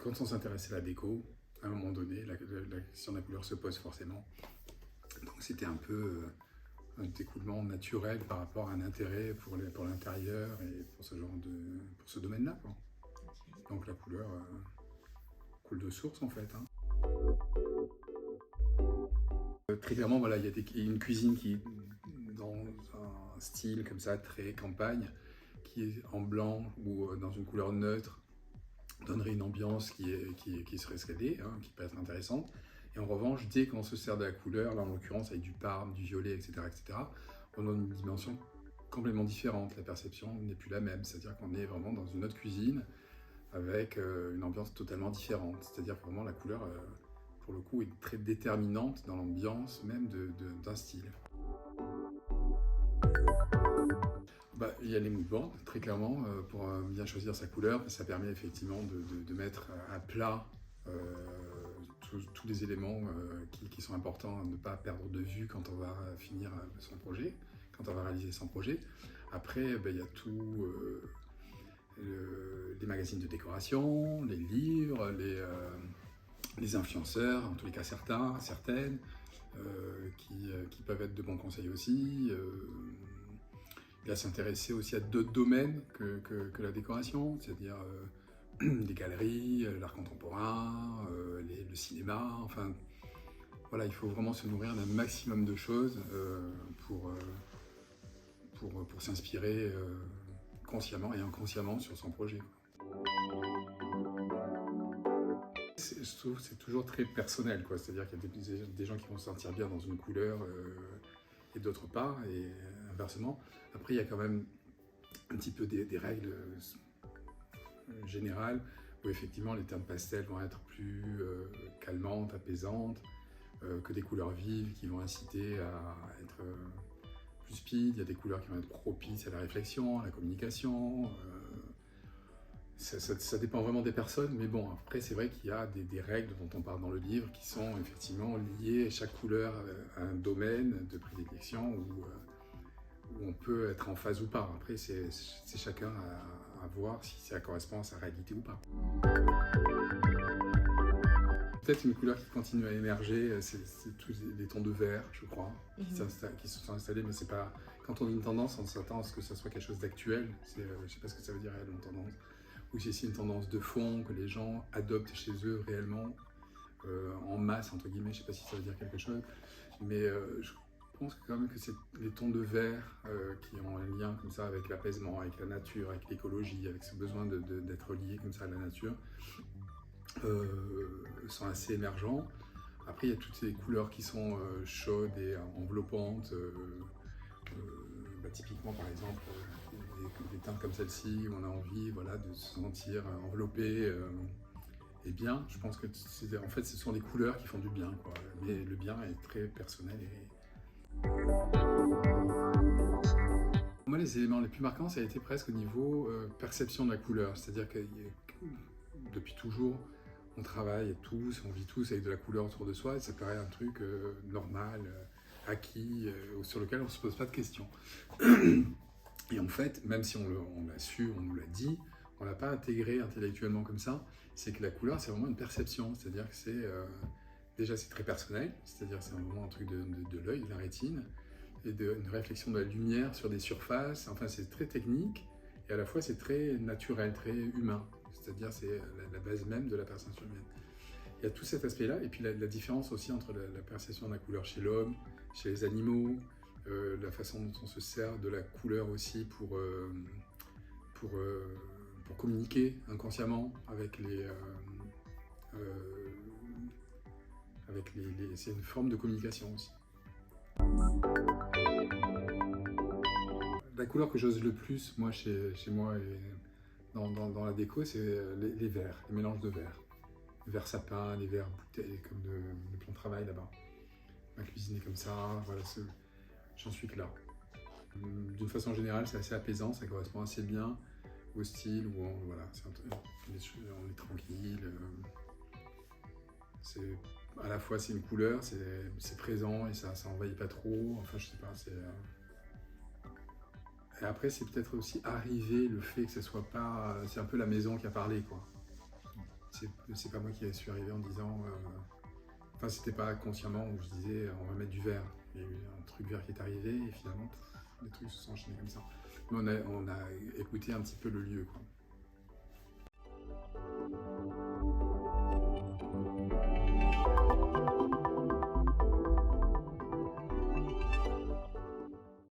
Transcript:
quand on s'intéresse à la déco, à un moment donné, la question de la couleur se pose forcément. Donc c'était un peu un découlement naturel par rapport à un intérêt pour l'intérieur et pour pour ce domaine-là, quoi. Donc la couleur coule de source en fait, hein. Très clairement, voilà, il y a une cuisine qui est dans un style comme ça, très campagne, qui est en blanc ou dans une couleur neutre, donnerait une ambiance qui serait scalée, hein, qui peut être intéressante. Et en revanche, dès qu'on se sert de la couleur, là en l'occurrence avec du parme, du violet, etc., on a une dimension complètement différente. La perception n'est plus la même, c'est-à-dire qu'on est vraiment dans une autre cuisine avec une ambiance totalement différente. C'est-à-dire que vraiment la couleur, pour le coup, est très déterminante dans l'ambiance même d'un style. Il y a les moodboards, très clairement, pour bien choisir sa couleur. Ça permet effectivement de mettre à plat tous les éléments qui sont importants à ne pas perdre de vue quand on va finir son projet, quand on va réaliser son projet. Après, il y a tout les magazines de décoration, les livres, les influenceurs, en tous les cas certaines, qui peuvent être de bons conseils aussi. Et à s'intéresser aussi à d'autres domaines que la décoration, c'est-à-dire les galeries, l'art contemporain, le cinéma, enfin voilà, il faut vraiment se nourrir d'un maximum de choses pour s'inspirer consciemment et inconsciemment sur son projet. Je trouve que c'est toujours très personnel, quoi. C'est-à-dire qu'il y a des gens qui vont se sentir bien dans une couleur et d'autres pas, et inversement. Après, il y a quand même un petit peu des règles générales où effectivement les teintes pastel vont être plus calmantes, apaisantes, que des couleurs vives qui vont inciter à être plus speed. Il y a des couleurs qui vont être propices à la réflexion, à la communication. Ça dépend vraiment des personnes, mais bon, après c'est vrai qu'il y a des règles dont on parle dans le livre qui sont effectivement liées chaque couleur à un domaine de prédilection où on peut être en phase ou pas. Après c'est chacun à voir si ça correspond à sa réalité ou pas. Peut-être une couleur qui continue à émerger, c'est tous les tons de vert, je crois, qui se sont installés, mais c'est pas... Quand on dit une tendance, on s'attend à ce que ça soit quelque chose d'actuel. Je sais pas ce que ça veut dire réellement, tendance. Ou si c'est une tendance de fond que les gens adoptent chez eux réellement, en masse, entre guillemets, je sais pas si ça veut dire quelque chose, mais je pense quand même que c'est les tons de vert qui ont un lien comme ça avec l'apaisement, avec la nature, avec l'écologie, avec ce besoin d'être lié comme ça à la nature, sont assez émergents. Après, il y a toutes ces couleurs qui sont chaudes et enveloppantes. Typiquement, par exemple, des teintes comme celle-ci, où on a envie, voilà, de se sentir enveloppé et bien. Je pense que en fait, ce sont des couleurs qui font du bien, quoi. Mais le bien est très personnel. Moi, les éléments les plus marquants, ça a été presque au niveau perception de la couleur. C'est-à-dire que depuis toujours, on travaille tous, on vit tous avec de la couleur autour de soi, et ça paraît un truc normal, acquis, sur lequel on ne se pose pas de questions. Et en fait, même si on l'a su, on nous l'a dit, on ne l'a pas intégré intellectuellement comme ça, c'est que la couleur, c'est vraiment une perception, c'est-à-dire que déjà c'est très personnel, c'est-à-dire c'est vraiment un truc de l'œil, de la rétine, et une réflexion de la lumière sur des surfaces, enfin c'est très technique, et à la fois c'est très naturel, très humain, c'est-à-dire c'est la base même de la perception humaine. Il y a tout cet aspect-là, et puis la différence aussi entre la perception de la couleur chez l'homme, chez les animaux, la façon dont on se sert de la couleur aussi pour communiquer inconsciemment avec c'est une forme de communication aussi. La couleur que j'ose le plus, moi, chez moi et dans la déco, c'est les verts, les mélanges de verts. Les verts sapin, les verts bouteilles, comme le plan de travail là-bas. Ma cuisine est comme ça, voilà, j'en suis que là. D'une façon générale, c'est assez apaisant, ça correspond assez bien au style où voilà, on est tranquille. À la fois c'est une couleur, c'est présent et ça envahit pas trop. Enfin, je sais pas, Et après, c'est peut-être aussi arriver le fait que ce soit pas... C'est un peu la maison qui a parlé, quoi. c'est pas moi qui suis arrivé en disant... Enfin, c'était pas consciemment où je disais on va mettre du vert. Il y a eu un truc vert qui est arrivé et finalement, les trucs se sont enchaînés comme ça. Mais on a écouté un petit peu le lieu, quoi.